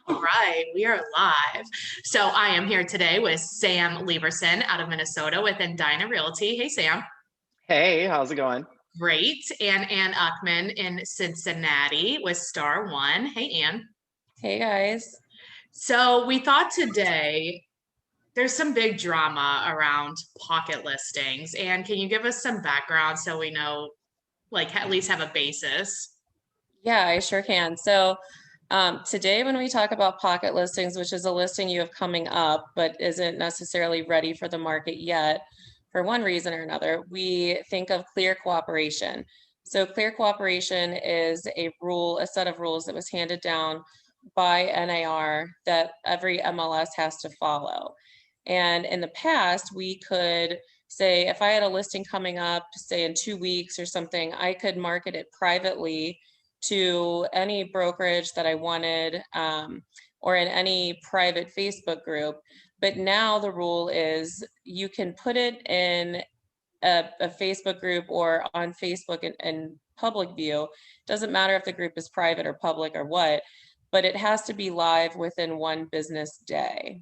All right, we are live. So I am here today with Sam Leverson out of Minnesota with Endina Realty. Hey, Sam. Hey, how's it going? Great. And Ann Uchtman in Cincinnati with Star One. Hey, Ann. Hey guys. So we thought today there's some big drama around pocket listings. And can you give us some background so we know, like, at least have a basis? Yeah, I sure can. Today when we talk about pocket listings, which is a listing you have coming up, but isn't necessarily ready for the market yet, for one reason or another, we think of clear cooperation. So clear cooperation is a set of rules that was handed down by NAR that every MLS has to follow. And in the past, we could say, if I had a listing coming up, say in 2 weeks or something, I could market it privately to any brokerage that I wanted, or in any private Facebook group. But now the rule is you can put it in a Facebook group or on Facebook in public view. Doesn't matter if the group is private or public or what, but it has to be live within one business day.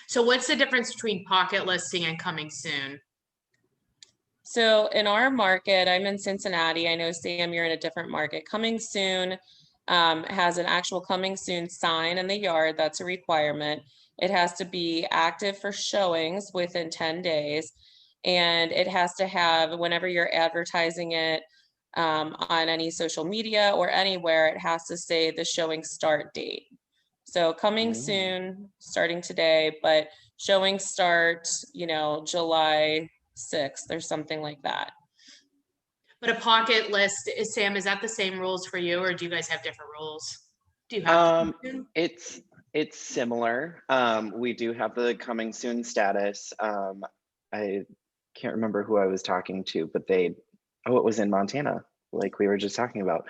So what's the difference between pocket listing and coming soon? So in our market, I'm in Cincinnati. I know, Sam, you're in a different market. Coming soon has an actual coming soon sign in the yard. That's a requirement. It has to be active for showings within 10 days. And it has to have, whenever you're advertising it on any social media or anywhere, it has to say the showing start date. So coming soon, starting today, but showing start, July 6th or something like that. But a pocket list is, Sam, is that the same rules for you, or do you guys have different rules? Do you have It's similar. We do have the coming soon status. I can't remember who I was talking to, but it was in Montana, like we were just talking about.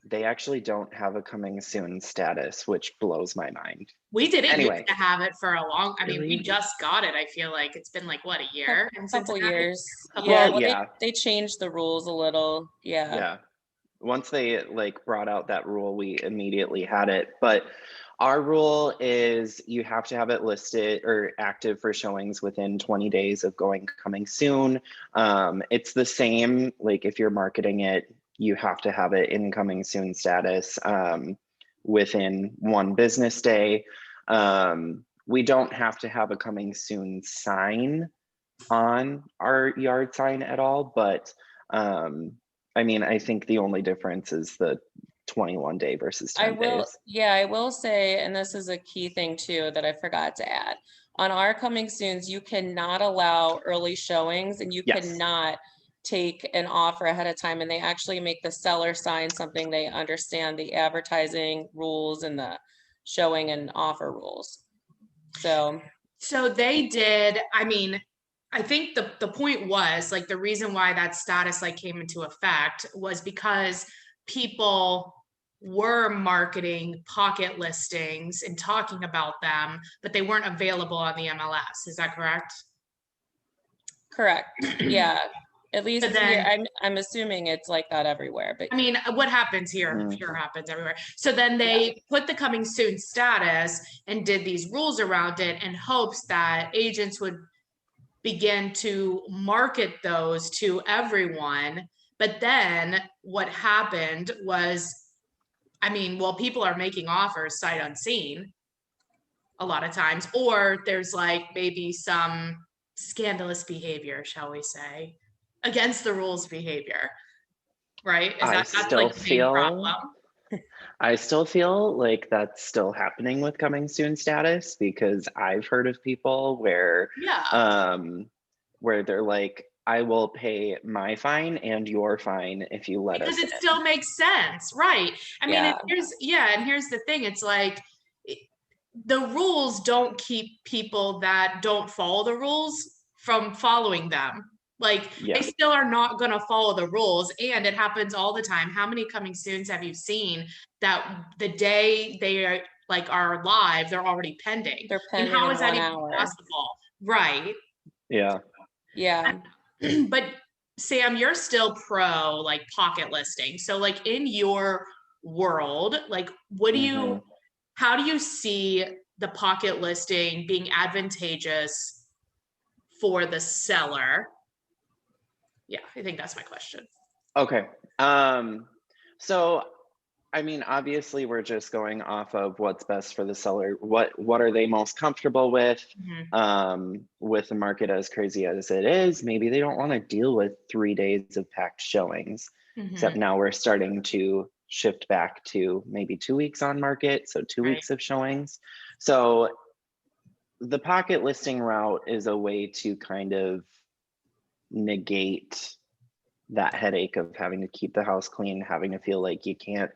They actually don't have a coming soon status, which blows my mind. We didn't Anyway. used to have it for a long, I mean, we Really? just got it. I feel like it's been like, what, a year? A couple years. Couple Yeah, years. well, yeah. they changed the rules a little. Yeah. Yeah. Once they brought out that rule, we immediately had it. But our rule is you have to have it listed or active for showings within 20 days of coming soon. It's the same, like if you're marketing it, you have to have it in coming soon status within one business day. We don't have to have a coming soon sign on our yard sign at all, but I mean, I think the only difference is the 21 day versus 10 days. Yeah, I will say, and this is a key thing too that I forgot to add. On our coming soons, you cannot allow early showings and you Yes. cannot take an offer ahead of time, and they actually make the seller sign something. They understand the advertising rules and the showing and offer rules. So they did, I mean, I think the point was, like, the reason why that status came into effect was because people were marketing pocket listings and talking about them, but they weren't available on the MLS. Is that correct? correct. Yeah. At least But then, here, I'm assuming it's like that everywhere, but I mean, what happens here, I'm sure happens everywhere. So then they put the coming soon status and did these rules around it in hopes that agents would begin to market those to everyone. But then what happened was, I mean, well, people are making offers sight unseen a lot of times, or there's maybe some scandalous behavior, shall we say, against the rules behavior, right? That's the main problem? I still feel like that's still happening with coming soon status, because I've heard of people where they're like, I will pay my fine and your fine if you let us in. Because it still makes sense, right? I mean, and here's the thing. It's like, the rules don't keep people that don't follow the rules from following them. They still are not going to follow the rules, and it happens all the time. How many coming soons have you seen that the day they are live, they're already pending? They're pending. And how is that 1 even hour. possible? Right. Yeah. But Sam, you're still pro pocket listing. So in your world, like what do Mm-hmm. you, how do you see the pocket listing being advantageous for the seller? Yeah, I think that's my question. Okay. So I mean, obviously we're just going off of what's best for the seller. What are they most comfortable with? With the market as crazy as it is, maybe they don't want to deal with 3 days of packed showings. Except now we're starting to shift back to maybe 2 weeks on market, so 2 Right. weeks of showings. So the pocket listing route is a way to kind of negate that headache of having to keep the house clean, having to feel like you can't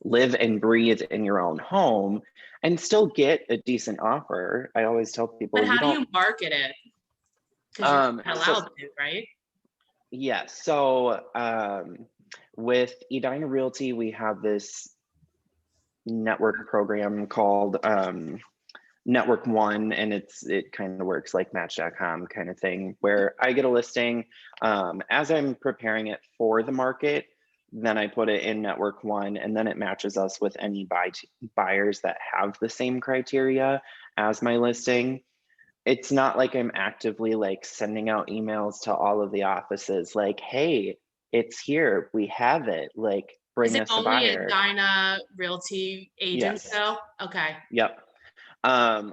live and breathe in your own home and still get a decent offer. I always tell people, But how do you market it? Because you're not allowed to, right? Yes. So with Edina Realty, we have this network program called Network One, and it kind of works like Match.com kind of thing, where I get a listing as I'm preparing it for the market. Then I put it in Network One, and then it matches us with any buyers that have the same criteria as my listing. It's not like I'm actively like sending out emails to all of the offices like, hey, it's here, we have it, like Is bring it us a only a buyer. Edina Realty agent Yes. though? Okay. Yep.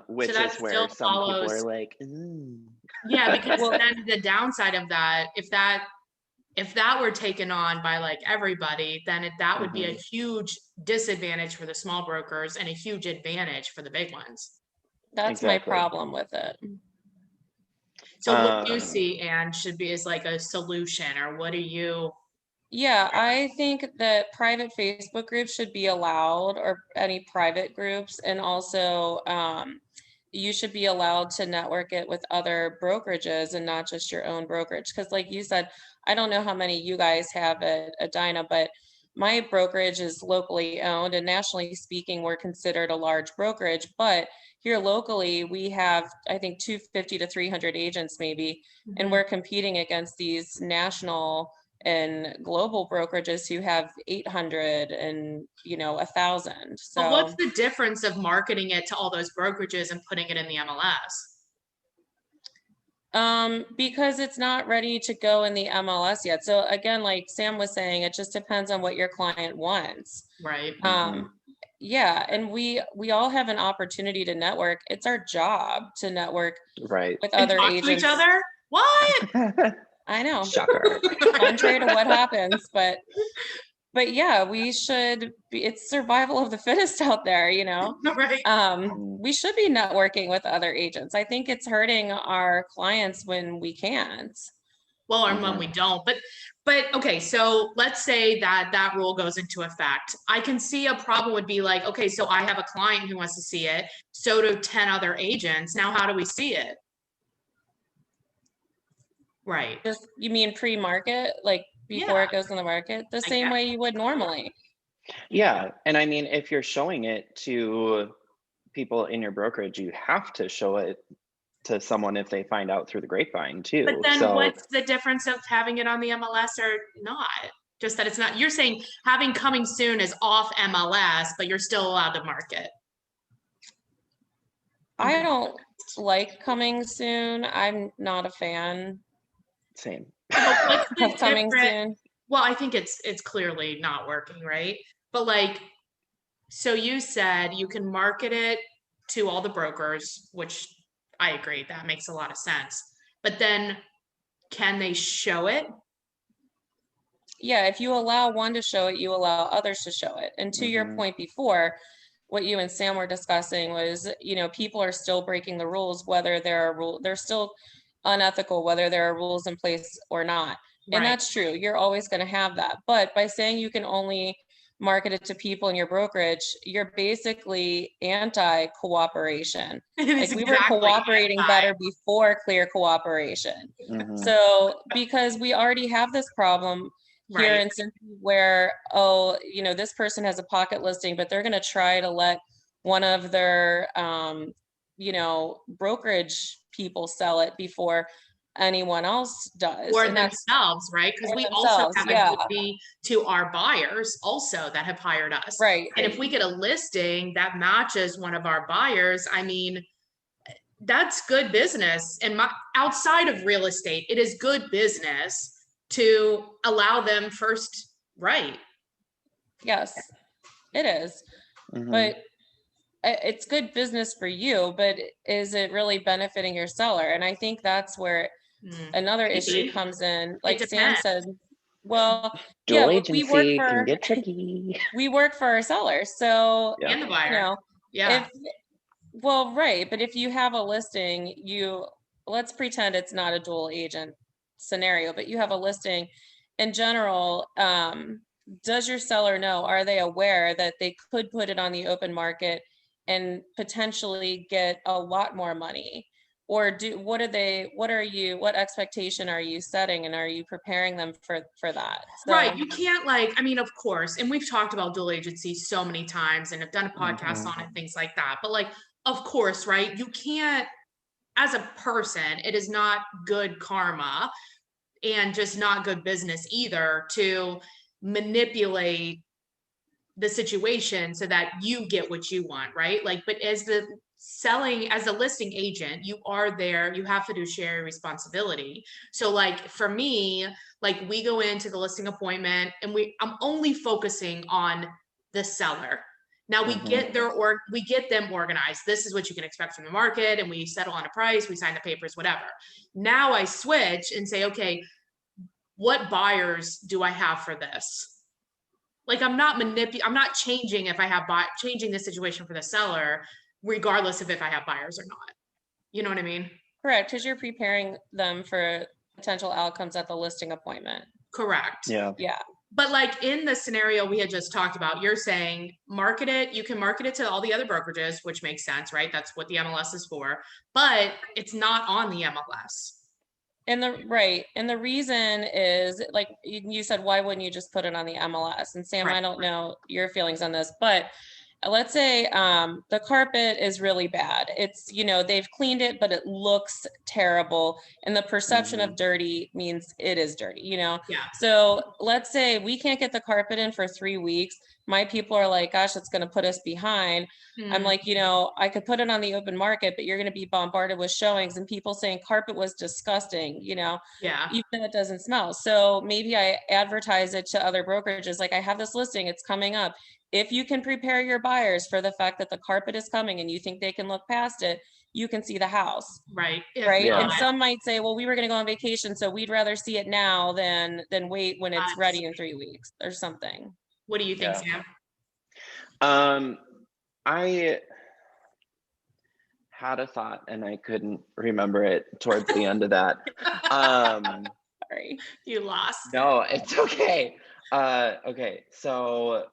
Which that is where still some people are follows- like, ooh. Yeah, because Well- then the downside of that, if that were taken on by like everybody, then that would be a huge disadvantage for the small brokers and a huge advantage for the big ones. That's my Exactly. problem with it. So what do you see, Anne, should be as like a solution, or what do you? Yeah, I think that private Facebook groups should be allowed, or any private groups, and also you should be allowed to network it with other brokerages and not just your own brokerage. Because like you said, I don't know how many you guys have at Edina, but my brokerage is locally owned, and nationally speaking, we're considered a large brokerage. But here locally, we have, I think, 250 to 300 agents maybe, and we're competing against these national and global brokerages who have 800 and 1,000. But what's So the difference of marketing it to all those brokerages and putting it in the MLS? because it's not ready to go in the MLS yet. So again, like Sam was saying, it just depends on what your client wants. Right. Yeah, and we all have an opportunity to network. It's our job to network Right. with And other talk agents. to each other? What? I know. Shocker. Contrary to what happens, but yeah, we should be, it's survival of the fittest out there, Right. we should be networking with other agents. I think it's hurting our clients when we can't. Well, or when we don't, but okay, so let's say that rule goes into effect. I can see a problem would be like, okay, so I have a client who wants to see it, so do 10 other agents. Now, how do we see it? Right. Just, you mean pre-market, like before Yeah. it goes in the market, the I same guess. way you would normally. Yeah. And I mean, if you're showing it to people in your brokerage, you have to show it to someone if they find out through the grapevine too. But then So what's the difference of having it on the MLS or not? Just that it's not, you're saying having coming soon is off MLS, but you're still allowed to market. I don't like coming soon. I'm not a fan same. What's the of coming difference? soon. Well, I think it's clearly not working, right? But like, so you said you can market it to all the brokers, which I agree, that makes a lot of sense. But then can they show it? Yeah, if you allow one to show it, you allow others to show it. And to your point before, what you and Sam were discussing was, people are still breaking the rules, whether there are rules, they're still unethical, whether there are rules in place or not. And Right. that's true. You're always going to have that. But by saying you can only market it to people in your brokerage, you're basically anti-cooperation. Like we were cooperating better before clear cooperation. So because we already have this problem here in Cincinnati where, this person has a pocket listing, but they're going to try to let one of their, brokerage people sell it before anyone else does. Or And that's themselves, right? Because or we also themselves, have yeah. a duty to our buyers also that have hired us. Right. And if we get a listing that matches one of our buyers, I mean, that's good business. And outside of real estate, it is good business to allow them first right. Yes, it is. But it's good business for you, but is it really benefiting your seller? And I think that's where another issue comes in. Like Sam said, well, dual yeah, agency can get tricky. We work for our sellers. So, and the buyer. you know, yeah. Well, right. But if you have a listing, let's pretend it's not a dual agent scenario, but you have a listing in general. Does your seller know? Are they aware that they could put it on the open market and potentially get a lot more money? Or what expectation are you setting, and are you preparing them for that? So, right. You can't I mean, of course, and we've talked about dual agency so many times and have done a podcast on it, things like that. But of course, right. You can't, as a person, it is not good karma and just not good business either to manipulate the situation so that you get what you want, right? But as the listing agent, you are there, you have fiduciary responsibility. So for me, we go into the listing appointment and I'm only focusing on the seller. Now we get them organized. This is what you can expect from the market, and we settle on a price, we sign the papers, whatever. Now I switch and say, okay, what buyers do I have for this? I'm not changing if I have changing the situation for the seller, regardless of if I have buyers or not. You know what I mean? Correct, because you're preparing them for potential outcomes at the listing appointment. Correct. Yeah. But in the scenario we had just talked about, you're saying market it. You can market it to all the other brokerages, which makes sense, right? That's what the MLS is for. But it's not on the MLS. And the reason is, like you said, why wouldn't you just put it on the MLS? And Sam, I don't know your feelings on this, but let's say the carpet is really bad. It's, they've cleaned it, but it looks terrible. And the perception of dirty means it is dirty, Yeah. So let's say we can't get the carpet in for 3 weeks. My people are like, gosh, it's going to put us behind. I'm like, I could put it on the open market, but you're going to be bombarded with showings and people saying carpet was disgusting, Yeah. even though it doesn't smell. So maybe I advertise it to other brokerages. Like, I have this listing, it's coming up. If you can prepare your buyers for the fact that the carpet is coming and you think they can look past it, you can see the house. Right. Right. Yeah. And some might say, well, we were going to go on vacation, so we'd rather see it now than wait when it's ready in 3 weeks or something. What do you think, Sam? I had a thought and I couldn't remember it towards the end of that. Sorry, you lost. No, it's okay. Okay, so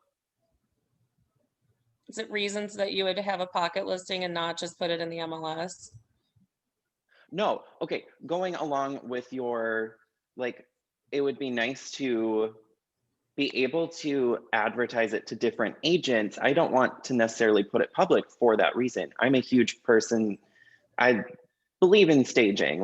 is it reasons that you would have a pocket listing and not just put it in the MLS? No, okay, going along with your, it would be nice to be able to advertise it to different agents. I don't want to necessarily put it public for that reason. I'm a huge person. I believe in staging,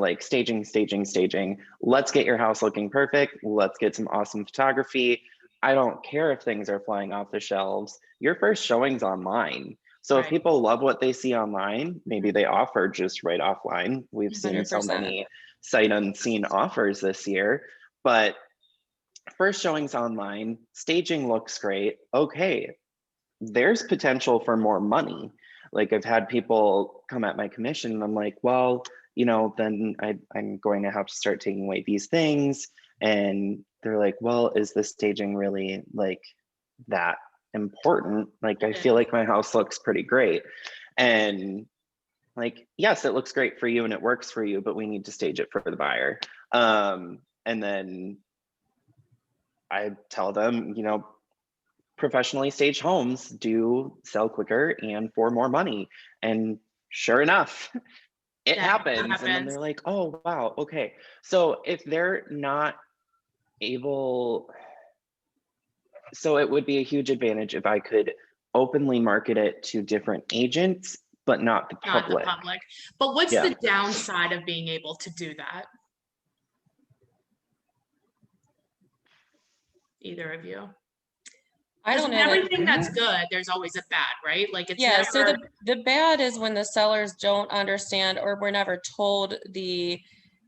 staging. Let's get your house looking perfect. Let's get some awesome photography. I don't care if things are flying off the shelves. Your first showing's online. So if people love what they see online, maybe they offer just right offline. We've 100%. Seen so many sight unseen offers this year, but first showings online, staging looks great. Okay, there's potential for more money. I've had people come at my commission and I'm like, well, then I'm going to have to start taking away these things. And they're like, well, is the staging really that important? I feel like my house looks pretty great. And yes, it looks great for you and it works for you, but we need to stage it for the buyer. And then I tell them, professionally staged homes do sell quicker and for more money. And sure enough, it happens. And then they're like, oh, wow, okay. So if they're not able, so it would be a huge advantage if I could openly market it to different agents, but not the public. But what's the downside of being able to do that? either of you? I don't know that. Everything that's good, there's always a bad, right? Like it's Yeah, so never, the bad is when the sellers don't understand or were never told the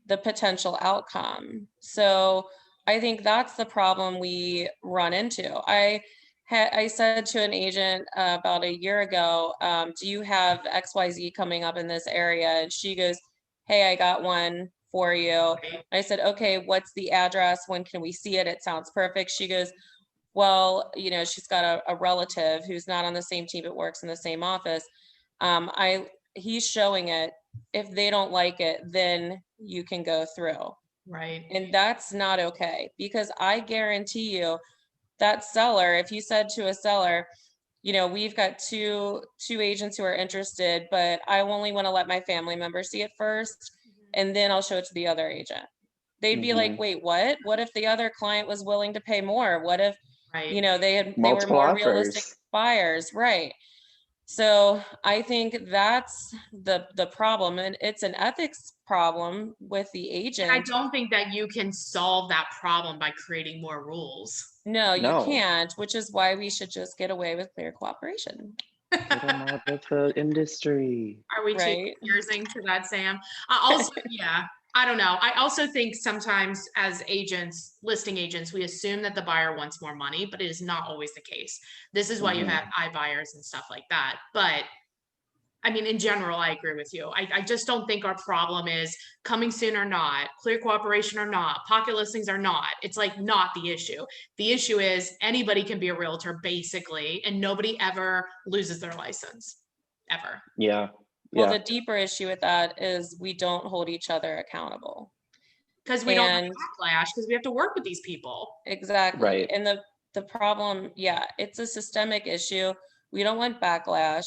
potential outcome. So I think that's the problem we run into. I said to an agent about a year ago, do you have XYZ coming up in this area? And she goes, hey, I got one for you. I said, okay, what's the address? When can we see it? It sounds perfect. She goes, well, you know, she's got a relative who's not on the same team but works in the same office. He's showing it. If they don't like it, then you can go through. right. And that's not okay, because I guarantee you that seller, if you said to a seller, you know, we've got two agents who are interested, but I only want to let my family member see it first, and then I'll show it to the other agent. They'd be like, wait, what? What if the other client was willing to pay more? What if, Right. you know, they were Multiple more offers. realistic buyers, right? So I think that's the problem, and it's an ethics problem with the And I agent. don't think that you can solve that problem by creating more rules. No, you No. can't, which is why we should just get away with clear cooperation. Get them out of the industry. Are we Right. cheersing to that, Sam? Also, yeah, I don't know. I also think sometimes as agents, listing agents, we assume that the buyer wants more money, but it is not always the case. This is why you have iBuyers and stuff like that. But I mean, in general, I agree with you. I just don't think our problem is coming soon or not, clear cooperation or not, pocket listings or not. It's like not the issue. The issue is anybody can be a realtor basically, and nobody ever loses their license, ever. Yeah. Well, Yeah. the deeper issue with that is we don't hold each other accountable. Because we don't have And backlash, because we have to work with these people. exactly. Right. And the problem, yeah, it's a systemic issue. We don't want backlash.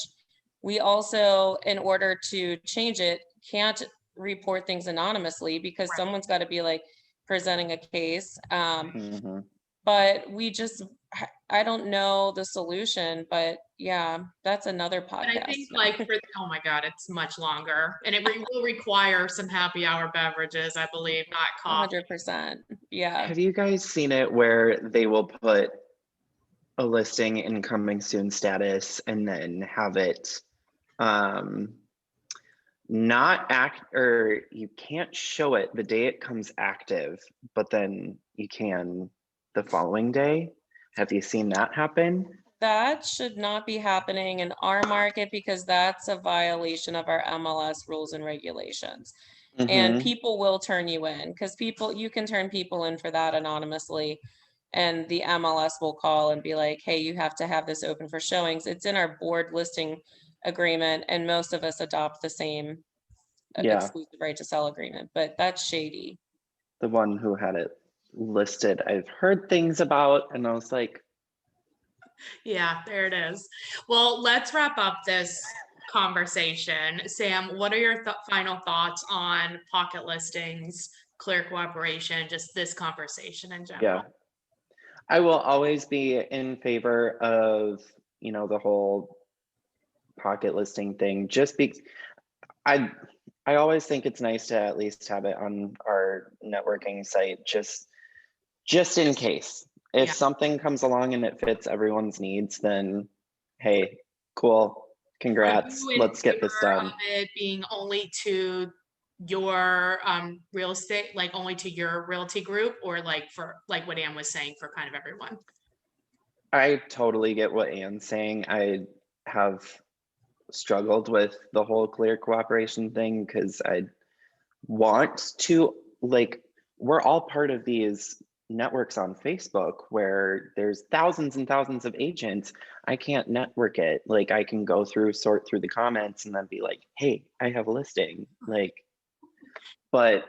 We also, in order to change it, can't report things anonymously, because Right. someone's got to be like presenting a case. Mhm. But I don't know the solution, but yeah, that's another And I podcast. think like oh my God, it's much longer. And it will require some happy hour beverages, I believe, not coffee. 100%. Yeah. Have you guys seen it where they will put a listing in coming soon status and then have it not act, or you can't show it the day it comes active, but then you can the following day? Have you seen that happen? That should not be happening in our market, because that's a violation of our MLS rules and regulations. And Mhm. people will turn you in, because you can turn people in for that anonymously. And the MLS will call and be like, hey, you have to have this open for showings. It's in our board listing agreement, and most of us adopt the same Yeah. exclusive right to sell agreement, but that's shady. The one who had it listed, I've heard things about, and I was like, Yeah, there it is. Well, let's wrap up this conversation. Sam, what are your final thoughts on pocket listings, clear cooperation, just this conversation in general? yeah. I will always be in favor of, you know, the whole pocket listing thing, just because I always think it's nice to at least have it on our networking site, just in case. If Yeah. something comes along and it fits everyone's needs, then hey, cool, congrats, Are you in let's get this favor done. of it being only to your real estate, like only to your realty group, or like for like what Ann was saying, for kind of everyone? I totally get what Anne's saying. I have struggled with the whole clear cooperation thing because I want to, like, we're all part of these networks on Facebook where there's thousands and thousands of agents. I can't network it. Like, I can go through, sort through the comments and then be like, hey, I have a listing. Like, but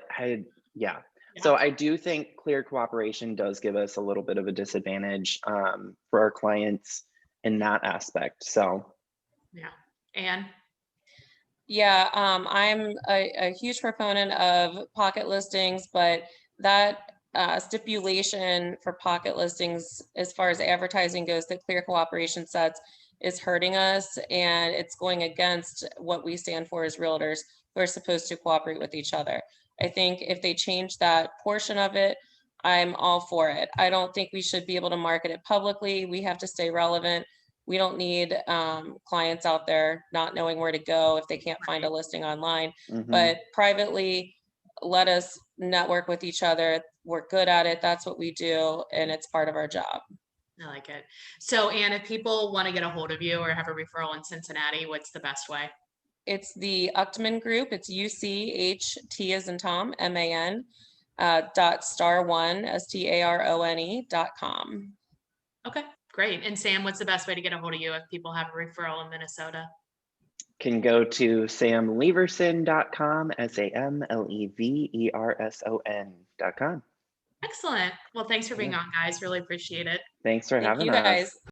yeah. So I do think clear cooperation does give us a little bit of a disadvantage for our clients in that aspect. So Yeah. Ann? Yeah, I'm a huge proponent of pocket listings, but that stipulation for pocket listings, as far as advertising goes, that clear cooperation sets, is hurting us, and it's going against what we stand for as realtors, who are supposed to cooperate with each other. I think if they change that portion of it, I'm all for it. I don't think we should be able to market it publicly. We have to stay relevant. We don't need clients out there not knowing where to go if they can't find a listing online. Mhm. But privately, let us network with each other. We're good at it. That's what we do, and it's part of our job. I like it. So Anne, if people want to get a hold of you or have a referral in Cincinnati, what's the best way? It's the Uchtman Group. It's UCHT as in Tom, MAN, .star1, STARONE.com. Okay, great. And Sam, what's the best way to get a hold of you if people have a referral in Minnesota? Can go to samleverson.com, SAMLEVERSON.com. Excellent. Well, thanks for being on, guys. Really appreciate it. Thanks for Thank having you us. guys.